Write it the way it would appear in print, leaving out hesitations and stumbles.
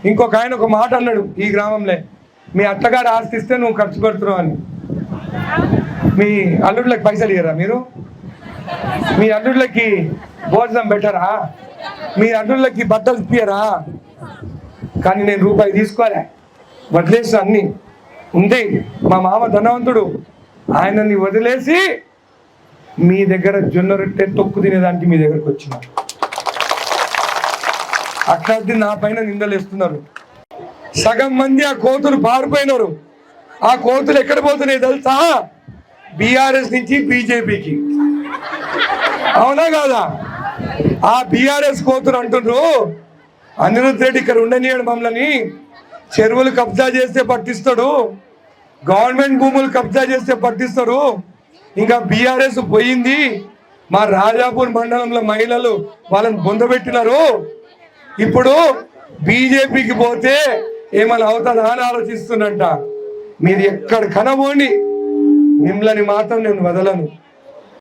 ఇంకొక ఆయన ఒక మాట అన్నాడు ఈ గ్రామంలో, మీ అత్తగారు ఆస్తి ఇస్తే నువ్వు ఖర్చు పెడుతున్నావు అని. మీ అల్లుళ్ళకి పైసలు ఇయ్యరా మీరు? మీ అల్లుళ్ళకి భోజనం పెట్టరా? మీ అల్లుళ్ళకి బట్టలు ఇప్పియరా? కానీ నేను రూపాయి తీసుకోలే, వదిలేసి అన్ని ఉంది. మా మామ ధనవంతుడు, ఆయనని వదిలేసి మీ దగ్గర జొన్న రొట్టె తొక్కు తినేదానికి మీ దగ్గరకు వచ్చిన. అట్లాంటి నా పైన నిందలేస్తున్నారు. సగం మంది ఆ కోతులు పారిపోయినారు. ఆ కోతులు ఎక్కడ పోతున్నాయి తెలుసా? బీఆర్ఎస్ నుంచి బీజేపీకి. అవునా కాదా? ఆ బీఆర్ఎస్ కోతులు అంటుండ్రు, అనిరుద్ రెడ్డి ఇక్కడ ఉండనియడు మమ్మల్ని, చెరువులు కబ్జా చేస్తే పట్టిస్తాడు, గవర్నమెంట్ భూములు కబ్జా చేస్తే పట్టిస్తారు, ఇంకా బీఆర్ఎస్ పోయింది, మా రాజాపూర్ మండలంలో మహిళలు వాళ్ళని బొందబెట్టినారు, ఇప్పుడు బీజేపీకి పోతే ఏమైనా అవుతుందా అని ఆలోచిస్తున్నట్ట. మీరు ఎక్కడ కనబోండి, మిమ్మల్ని మాత్రం నేను వదలను.